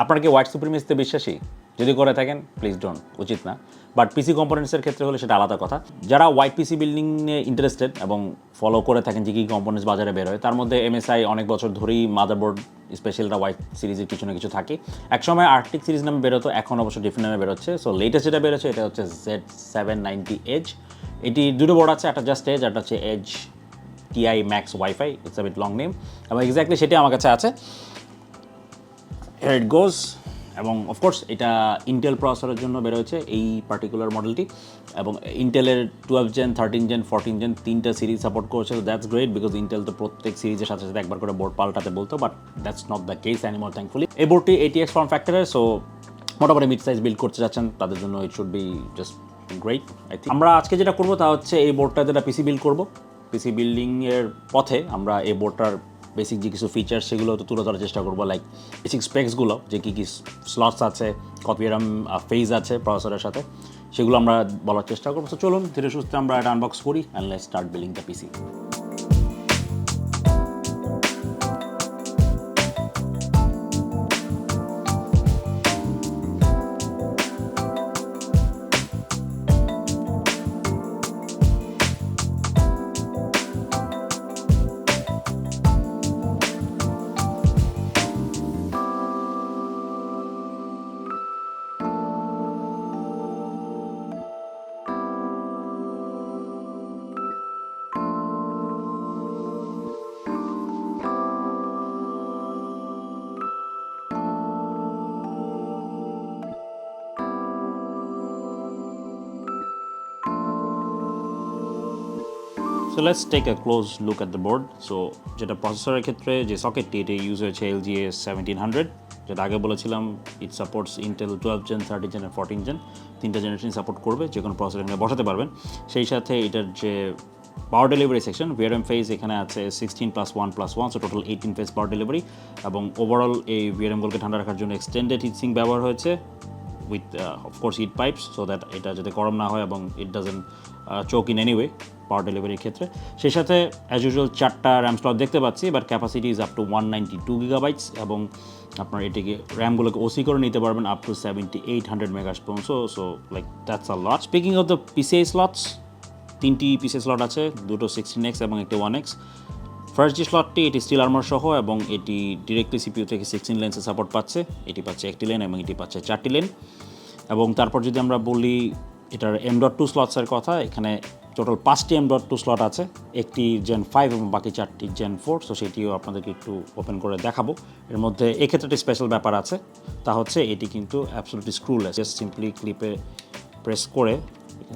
আপনারা কি হোয়াইট সুপ্রিমেসিতে বিশ্বাসী? যদি করে থাকেন প্লিজ ডোন্ট, উচিত না। বাট পিসি কম্পোনেন্টসের ক্ষেত্রে হলে সেটা আলাদা কথা। যারা হোয়াইট পিসি বিল্ডিং নিয়ে ইন্টারেস্টেড এবং ফলো করে থাকেন যে কী কম্পোনেন্টস বাজারে বের হয়, তার মধ্যে MSI অনেক বছর ধরেই মাদারবোর্ড স্পেশালটা হোয়াইট সিরিজের কিছু না কিছু থাকে। একসময় আর্টিক সিরিজ নামে বেরোতো, এখন অবশ্য ডিফারেন্ট নামে বেরোচ্ছে। সো লেটেস্ট যেটা বেরোচ্ছে এটা হচ্ছে Z790 এজ। এটি দুটো বোর্ড আছে, একটা জাস্ট এজ, একটা হচ্ছে edge TI Max Wifi, it's a bit long name, এবং এক্স্যাক্টলি সেটি আমার কাছে আছে। Here it goes. এবং অফকোর্স এটা ইন্টেল প্রসেসরের জন্য বেরোচ্ছে এই পার্টিকুলার মডেলটি, এবং ইন্টেলের 12 জেন, 13 জেন, 14 জেন তিনটা সিরিজ সাপোর্ট করছে। দ্যাটস গ্রেট, বিকজ ইন্টেল তো প্রত্যেক সিরিজের সাথে সাথে একবার করে বোর্ড পাল্টাতে বলতো, but that's not the case anymore thankfully. এই বোর্ডটি ATX ফর্ম ফ্যাক্টরের, সো মোটামুটি মিড সাইজ বিল্ড করতে যাচ্ছেন তাদের জন্য it should be just great. I think আমরা আজকে যেটা করবো তা হচ্ছে এই বোর্ডটা যেটা পিসি বিল্ড করবো, পিসি বিল্ডিংয়ের পথে আমরা এই বোর্ডটার বেসিক যে কিছু ফিচার্স সেগুলো তো তুলে ধরার চেষ্টা করবো, লাইক বেসিক স্পেক্সগুলো, যে কী কী স্লটস আছে, কত এরম ফেজ আছে প্রসেসরের সাথে, সেগুলো আমরা বলার চেষ্টা করবো। তো চলুন ধীরে সুস্থে আমরা এটা আনবক্স করি and let's start building the PC. So let's take a close look at the board. So যেটা প্রসেসরের ক্ষেত্রে যে সকেটটি, এটা ইউজ হয়েছে LG A1700, যেটা আগে বলেছিলাম ইট সাপোর্টস ইন্টেল 12 জেন, 13 জেন আর 14 জেন, তিনটা জেনারেশন সাপোর্ট করবে, যে কোনো প্রসেসর এখানে বসাতে পারবেন। সেই সাথে এটার যে পাওয়ার ডেলিভারি সেকশন, VRM ফেজ এখানে আছে 16+1+1, so total 18 phase power delivery, এবং ওভারঅল এই VRMগুলোকে ঠান্ডা রাখার জন্য এক্সটেন্ডেড হিট সিঙ্ক ব্যবহার হয়েছে with of course heat pipes, so that এটা যাতে গরম না হয় এবং it doesn't choke in any way পাওয়ার ডেলিভারির ক্ষেত্রে। সেই সাথে অ্যাজ ইউজুয়াল 4টা র্যাম স্লট দেখতে পাচ্ছি, but capacity is up to 192 GB, এবং আপনার এটিকে র্যামগুলোকে ওসি করে নিতে পারবেন আপ টু 7800 মেগাস পর্যন্ত। So like that's a lot. Speaking of the PCI slots, 3টি PCI স্লট আছে, দুটো 16x এবং একটি 1x। ফার্স্ট যে স্লটটি, এটি স্টিল আর্মার সহ, এবং এটি ডিরেক্টলি CPU থেকে 16 লেন্সের সাপোর্ট পাচ্ছে। এটি পাচ্ছে একটি লেন এবং এটি পাচ্ছে 4টি লেন। এবং তারপর যদি আমরা বলি এটার M.2 স্লটসের কথা, এখানে টোটাল 5টি M.2 স্লট আছে, একটি Gen 5 এবং বাকি 4টি Gen 4। সো সেটিও আপনাদেরকে একটু ওপেন করে দেখাবো। এর মধ্যে এক্ষেত্রে একটি স্পেশাল ব্যাপার আছে, তা হচ্ছে এটি কিন্তু অ্যাবসলিউটলি স্ক্রুলেস, জাস্ট সিম্পলি ক্লিপে প্রেস করে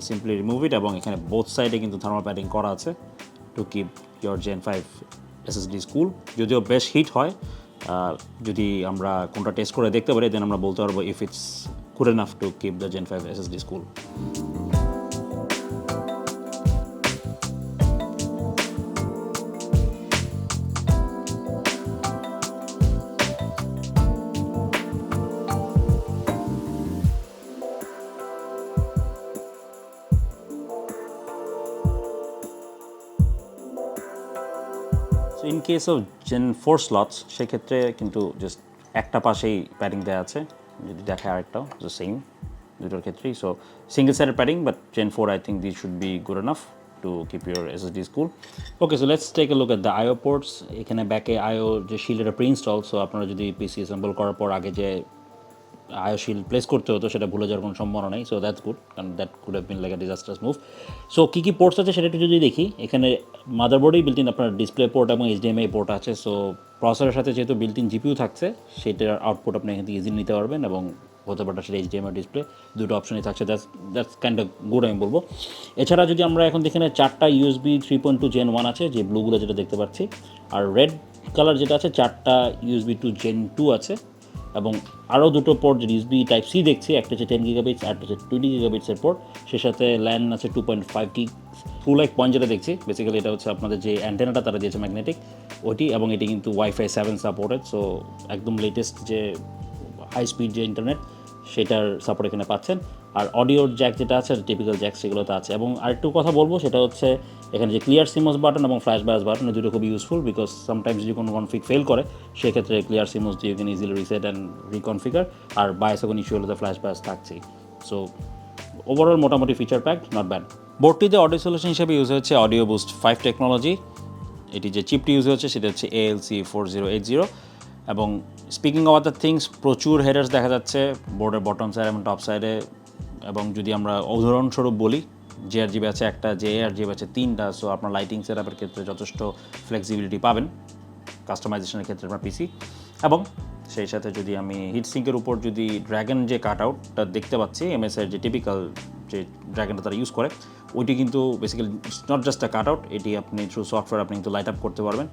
সিম্পলি রিমুভ ইট, এবং এখানে বোথ সাইডে কিন্তু থার্মাল প্যাডিং করা আছে to keep your Gen 5 SSDs কুল। যদিও বেশ হিট হয়, যদি আমরা কোনটা টেস্ট করে দেখতে পারি দেন আমরা বলতে পারবো if it's good enough to keep the Gen 5 SSDs cool. So in case of Gen 4 slots, সেক্ষেত্রে কিন্তু জাস্ট একটা পাশেই প্যাডিং দেওয়া আছে, যদি দেখে আরেকটাও সেম দুটোর ক্ষেত্রেই। So single sided padding, but Gen 4 I think these should be good enough to keep your SSDs cool. Okay, so let's take a look at the IO ports. এখানে ব্যাকে IO যে শিল্ডের প্রি ইনস্টল, সো আপনারা যদি পিসি assemble করার পর আগে যে IO shield place করতে হতো সেটা ভুলে যাওয়ার কোনো সম্ভাবনা নেই। সো দ্যাটস গুড, কারণ that could have been like a disastrous move. So কী কী পোর্টস আছে সেটা একটু যদি দেখি, এখানে মাদারবোর্ডেই বিল্ট ইন আপনার ডিসপ্লে পোর্ট এবং HDMI পোর্ট আছে। সো প্রসেসরের সাথে যেহেতু বিল্ট ইন GPU থাকছে, সেটার আউটপুট আপনি এখান থেকে ইজিলি নিতে পারবেন, এবং হতে পারে সেটা HDMI ডিসপ্লে, দুটো অপশনই থাকছে। দ্যাটস কাইন্ড অফ গুড আমি বলবো। এছাড়া যদি আমরা এখন এখানে 4টা USB 3.2 Gen 1 আছে, যে ব্লুগুলো যেটা দেখতে পাচ্ছি, আর রেড কালার যেটা আছে 4টা USB 2 Gen 2 আছে, এবং আরও দুটো পোর্ট যে USB Type-C দেখছি, একটা হচ্ছে 10 GB আর একটা হচ্ছে 20 GB পোর্ট। সে সাথে ল্যান আছে 2.5 গিগ। ফুল লাইক পয়েন্ট যেটা দেখছি বেসিক্যালি এটা হচ্ছে আপনাদের যে অ্যান্টেনাটা তারা দিয়েছে ম্যাগনেটিক ওইটি, এবং এটি কিন্তু Wi-Fi 7 সাপোর্টেড। সো একদম লেটেস্ট যে হাই স্পিড যে ইন্টারনেট সেটার সাপোর্ট এখানে পাচ্ছেন। আর অডিওর জ্যাক যেটা আছে টিপিক্যাল জ্যাক সেগুলোতে আছে। এবং আরেকটু কথা বলবো সেটা হচ্ছে এখানে যে ক্লিয়ার সিমোস বাটন এবং ফ্ল্যাশ বায়াস বাটন দুটো খুব ইউজফুল, বিকজ সামটাইমস যদি কোনো কনফিগ ফেল করে সেক্ষেত্রে ক্লিয়ার সিমোস দিয়ে you can easily reset and reconfigure, আর বায়াসে কোনো ইস্যু হলে তো ফ্ল্যাশ বায়াস থাকছেই। সো ওভারঅল মোটামুটি ফিচার প্যাক, নট ব্যাড। বোর্ডটিতে অডিও সলিউশন হিসেবে ইউজ হচ্ছে অডিও বুস্ট 5 টেকনোলজি। এটি যে চিপটি ইউজ হচ্ছে সেটা হচ্ছে ALC4080। এবং স্পিকিং অফ দ্য থিংস, প্রচুর হেডার্স দেখা যাচ্ছে বোর্ডের বটম সাইড এবং টপ সাইডে। এবং যদি আমরা উদাহরণস্বরূপ বলি, JRGB আছে একটা, ARGB আছে 3টা। সো আপনার লাইটিং সেট আপের ক্ষেত্রে যথেষ্ট ফ্লেক্সিবিলিটি পাবেন কাস্টমাইজেশনের ক্ষেত্রে আপনার পিসি। এবং সেই সাথে যদি আমি হিটসিঙ্কের উপর যদি ড্র্যাগন যে কাট আউটটা দেখতে পাচ্ছি, MSI যে টিপিক্যাল যে ড্র্যাগনটা তারা ইউজ করে, ওইটি কিন্তু basically not just a cut out, এটি আপনি থ্রু সফটওয়্যার আপনি কিন্তু লাইট আপ করতে পারবেন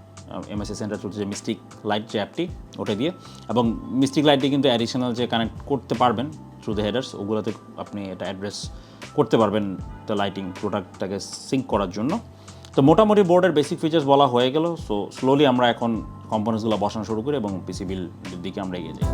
MSI সেন্টার থ্রু যে মিস্টিক লাইট যে অ্যাপটি ওটা দিয়ে। এবং মিস্টিক লাইটটি কিন্তু অ্যাডিশনাল যে কানেক্ট করতে পারবেন থ্রু দ্য হেডার্স, ওগুলোতে আপনি এটা অ্যাড্রেস করতে পারবেন দ্য লাইটিং প্রোডাক্টটাকে সিঙ্ক করার জন্য। তো মোটামুটি বোর্ডের বেসিক ফিচার্স বলা হয়ে গেল। সো স্লোলি আমরা এখন কম্পোনেন্টসগুলো বসানো শুরু করি এবং পিসি বিল্ডের দিকে আমরা এগিয়ে যাই।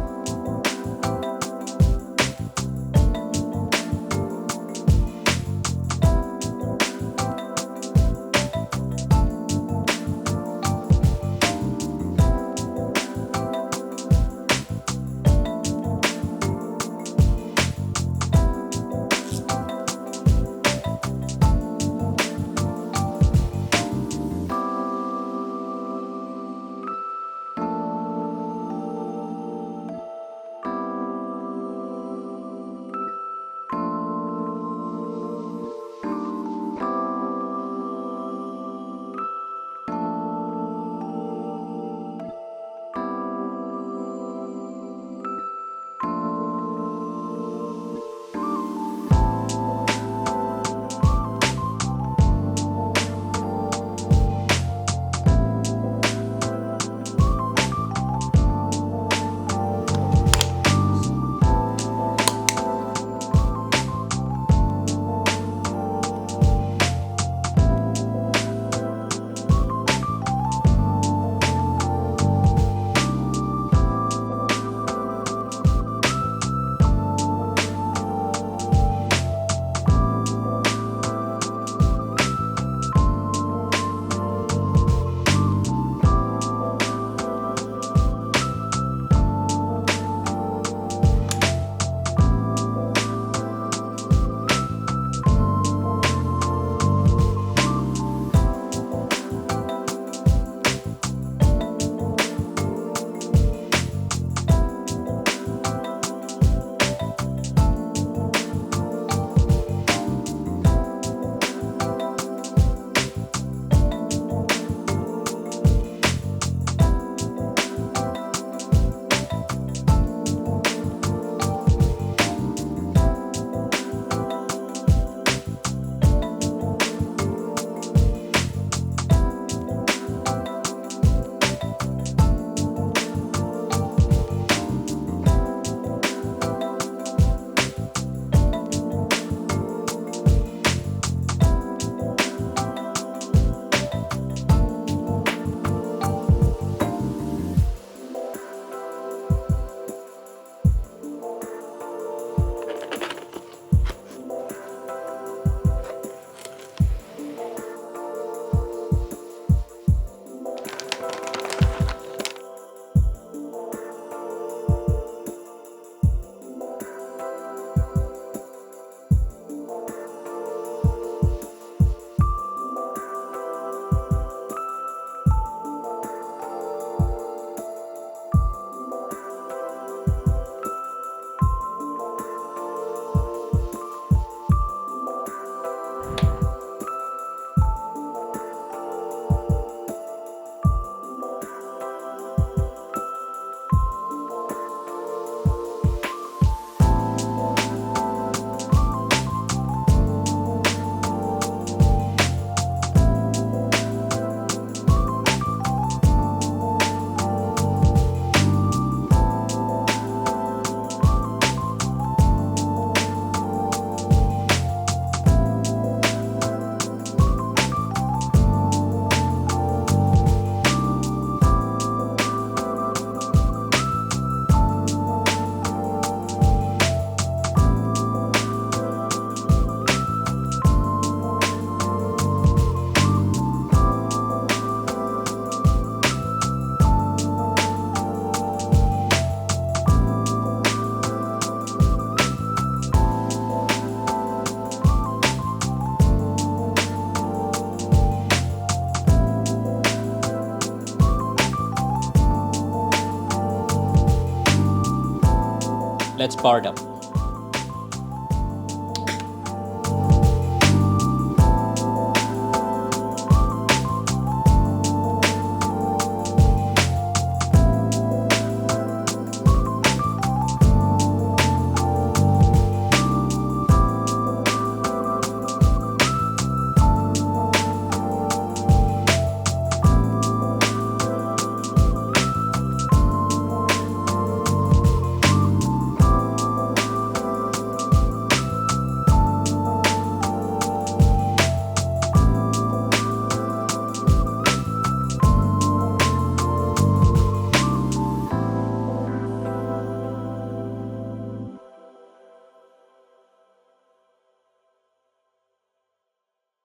Let's power it up.